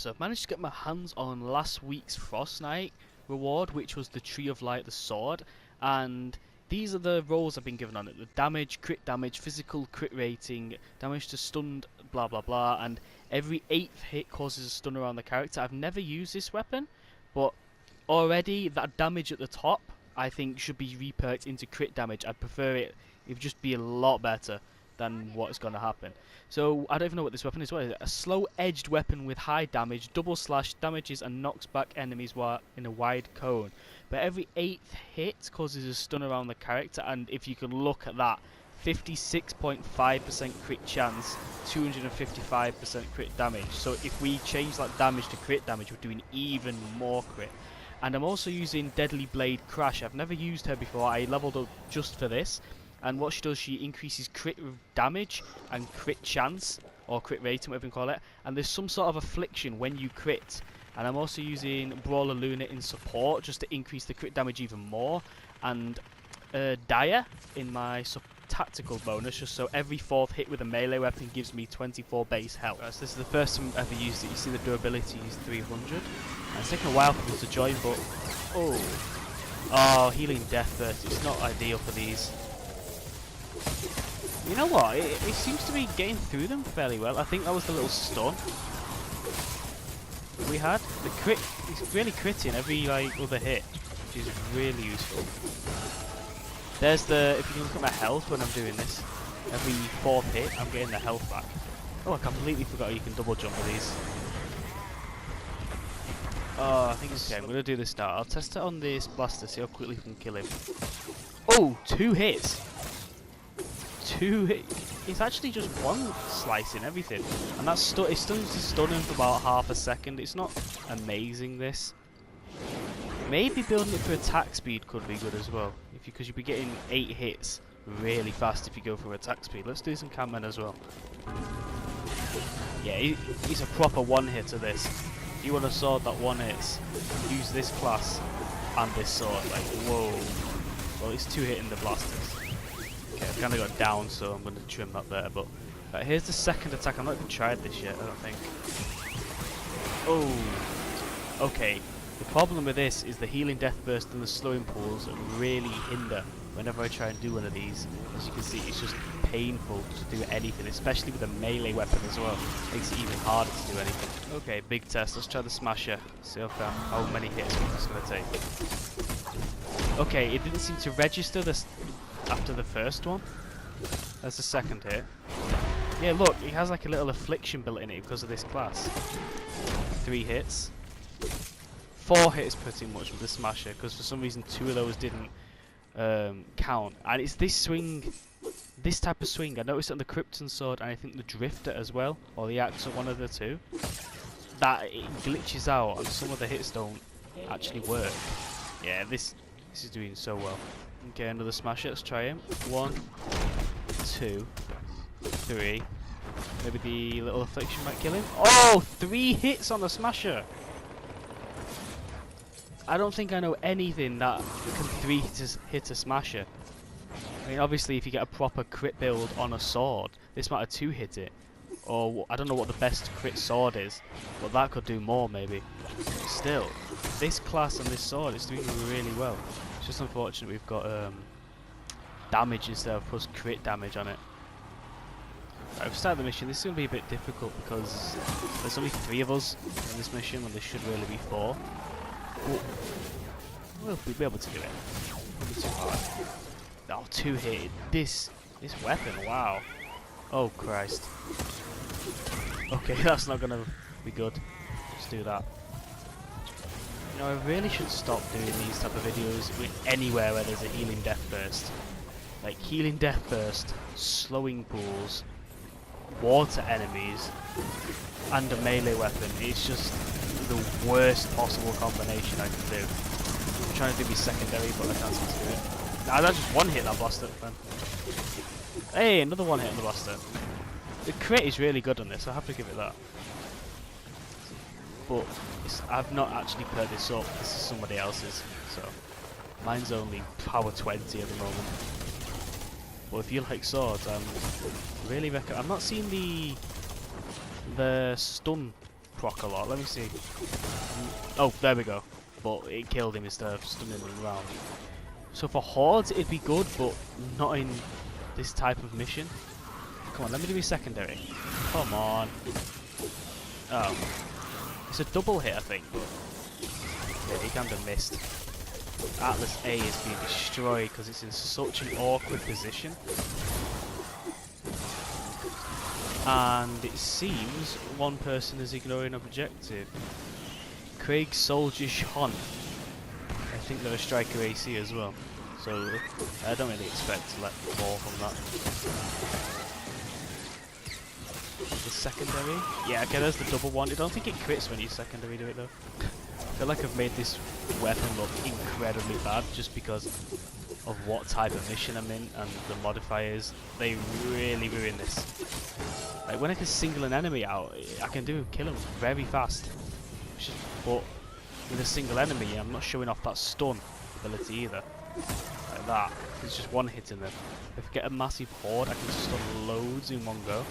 so I've managed to get my hands on last week's Fortnite reward, which was the Tree of Light, the sword, and these are the roles I've been given on it: the damage, crit damage, physical crit rating, damage to stunned, blah blah blah, and every 8th hit causes a stun around the character. I've never used this weapon, but already that damage at the top I think should be reperked into crit damage. I'd prefer it would just be a lot better than what is going to happen. So I don't even know what this weapon is. What is it? A slow-edged weapon with high damage, double slash, damages and knocks back enemies in a wide cone. But every 8th hit causes a stun around the character, and if you can look at that, 56.5% crit chance, 255% crit damage. So if we change that damage to crit damage, we're doing even more crit. And I'm also using Deadly Blade Crash. I've never used her before. I leveled up just for this. And what she does, she increases crit damage and crit chance, or crit rating, whatever you call it. And there's some sort of affliction when you crit. And I'm also using Brawler Luna in support, just to increase the crit damage even more. And Dire in my tactical bonus, just so every 4th hit with a melee weapon gives me 24 base health. Right, so this is the first time I've ever used it. You see the durability is 300. And it's taken a while for me to join, but... Oh, Healing Death Burst. It's not ideal for these. You know what? It seems to be getting through them fairly well. I think that was the little stun we had. The crit is really critting every other hit, which is really useful. There's the, if you can look at my health when I'm doing this, every 4th hit I'm getting the health back. Oh, I completely forgot you can double jump with these. Oh, I think it's okay. I'm gonna do this now. I'll test it on this blaster, see how quickly we can kill him. Oh, 2 hits. 2 hits. It's actually just one slicing everything, and that's it stuns to stun him for about half a second. It's not amazing, this. Maybe building it for attack speed could be good as well, because you'd be getting 8 hits really fast if you go for attack speed. Let's do some Camman as well. Yeah, he's a proper one-hitter, this. If you want a sword that one hits, use this class and this sword. Like, whoa. Well, it's 2 hitting the blasters. Okay, I've kind of got down, so I'm going to trim that there. But right, here's the second attack. I've not even tried this yet, I don't think. Oh, okay. The problem with this is the Healing Death Burst and the slowing pulls really hinder whenever I try and do one of these. As you can see, it's just painful to do anything, especially with a melee weapon as well. Makes it even harder to do anything. Okay, big test. Let's try the Smasher. See how many hits it's going to take. Okay, it didn't seem to register this after the first one. That's the second hit. Yeah, look, it has like a little affliction built in it because of this class. 3 hits. 4 hits pretty much with the Smasher, because for some reason 2 of those didn't count. And it's this swing, this type of swing. I noticed it on the Krypton Sword, and I think the Drifter as well, or the Axe, or one of the 2. That it glitches out, and some of the hits don't actually work. Yeah, this is doing so well. Okay, another Smasher. Let's try him. 1, 2, 3. Maybe the little affliction might kill him. Oh, 3 hits on the Smasher. I don't think I know anything that can 3 hit a Smasher. I mean, obviously, if you get a proper crit build on a sword, this might have 2 hit it. Or I don't know what the best crit sword is, but that could do more maybe. Still, this class and this sword is doing really well. It's just unfortunate we've got damage instead of plus crit damage on it. Right, we've started the mission. This is going to be a bit difficult because there's only 3 of us in this mission when there should really be 4. We'll be able to do it. Won't be too hard. Oh, 2 hit. This weapon, wow. Oh Christ. Okay, that's not gonna be good. Let's do that. You know, I really should stop doing these type of videos with anywhere where there's a Healing Death Burst. Like Healing Death Burst, slowing pools, water enemies, and a melee weapon. It's just the worst possible combination I can do. I'm trying to do my secondary, but I can't seem to do it. Nah, that's just one hit that blaster, man. Hey, another one hit on the blaster. The crit is really good on this, I have to give it that. But I've not actually paired this up. This is somebody else's, so mine's only power 20 at the moment. But if you like swords, I'm really recommend. I'm not seeing the stun proc a lot. Let me see. Oh, there we go. But it killed him instead of stunning him around. So for hordes, it'd be good, but not in this type of mission. Come on, let me do my secondary. Come on. Oh. It's a double hit, I think, but yeah, he kind of missed. Atlas A is being destroyed because it's in such an awkward position. And it seems one person is ignoring objective. Craig Soldier Shon. I think they're a striker AC as well. So I don't really expect to let more from that. The secondary? Yeah, okay, there's the double one. I don't think it crits when you secondary do it though. I feel like I've made this weapon look incredibly bad just because of what type of mission I'm in and the modifiers. They really ruin this. Like when I can single an enemy out, I can kill him very fast. But with a single enemy, I'm not showing off that stun ability either. Like that. It's just one hitting them. If I get a massive horde, I can stun loads in one go.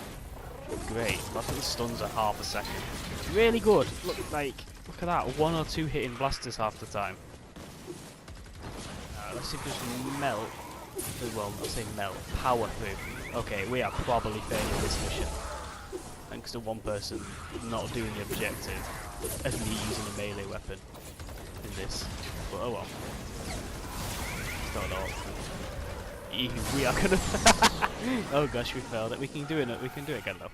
Great. I think the stuns are half a second. It's really good. Look at that. 1 or 2 hitting blasters half the time. Let's see if we just melt. Well, not say melt. Power through. Okay, we are probably failing this mission. Thanks to one person not doing the objective. As me using a melee weapon in this. But oh well. It's not at all. We are gonna oh gosh, we failed it. We can do it again though.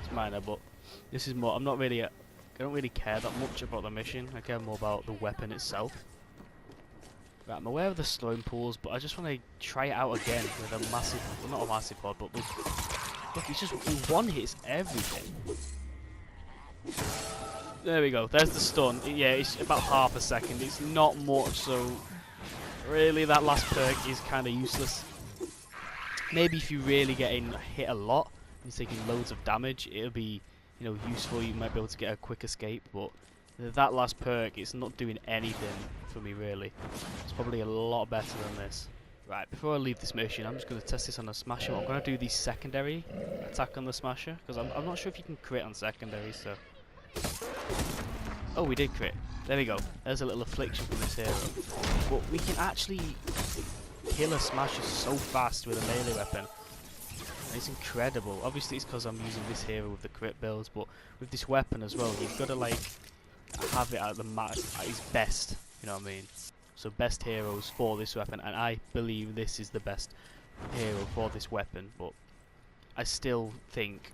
It's minor, but this is more I don't really care that much about the mission. I care more about the weapon itself. Right, I'm aware of the slowing pools, but I just want to try it out again with a massive, well, not a massive pod, but look, it's just one hits everything. There we go. There's the stun. Yeah, it's about half a second. It's not much, so really that last perk is kind of useless. Maybe if you're really getting hit a lot and taking loads of damage, it'll be, useful. You might be able to get a quick escape, but that last perk, it's not doing anything for me really. It's probably a lot better than this. Right, before I leave this mission, I'm just going to test this on a Smasher. I'm going to do the secondary attack on the Smasher, because I'm not sure if you can crit on secondary, so... Oh, we did crit. There we go. There's a little affliction from this hero. But we can actually kill a Smasher so fast with a melee weapon. And it's incredible. Obviously it's because I'm using this hero with the crit builds, but with this weapon as well, you've got to have it at its best, you know what I mean? So best heroes for this weapon, and I believe this is the best hero for this weapon, but I still think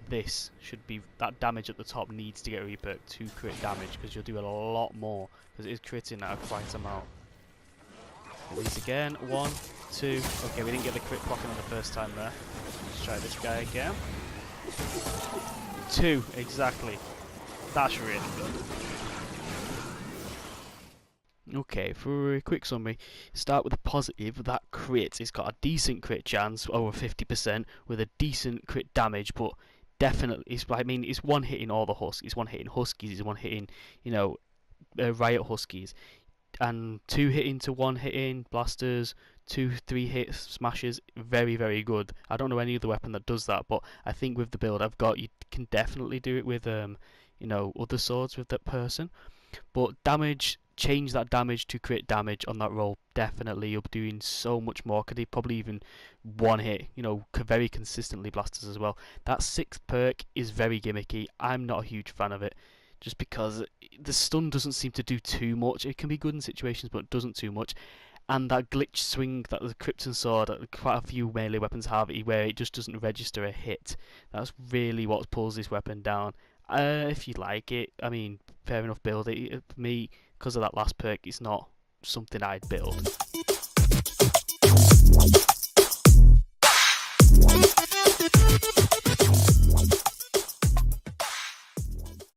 this should be, that damage at the top needs to get reperked to crit damage, because you'll do a lot more, because it is critting at a quite amount. These again, 1, 2, okay, we didn't get the crit blocking on the first time there. Let's try this guy again. 2, exactly. That's really good. Okay, for a quick summary, start with a positive. That crit, it's got a decent crit chance, over 50%, with a decent crit damage, but definitely, it's one hitting all the Huskies, it's one hitting Huskies, it's one hitting, Riot Huskies, and 2 hitting to 1 hitting Blasters, 2, 3 hit Smashers, very, very good. I don't know any other weapon that does that, but I think with the build I've got, you can definitely do it with, other swords with that person. But damage, change that damage to crit damage on that roll. Definitely, you'll be doing so much more. Could he probably even one hit, very consistently blasters as well. That 6th perk is very gimmicky. I'm not a huge fan of it, just because the stun doesn't seem to do too much. It can be good in situations, but it doesn't too much. And that glitch swing that the Krypton Sword, quite a few melee weapons have, where it just doesn't register a hit. That's really what pulls this weapon down. If you like it, I mean, fair enough, build it. For me, because of that last perk, it's not something I'd build.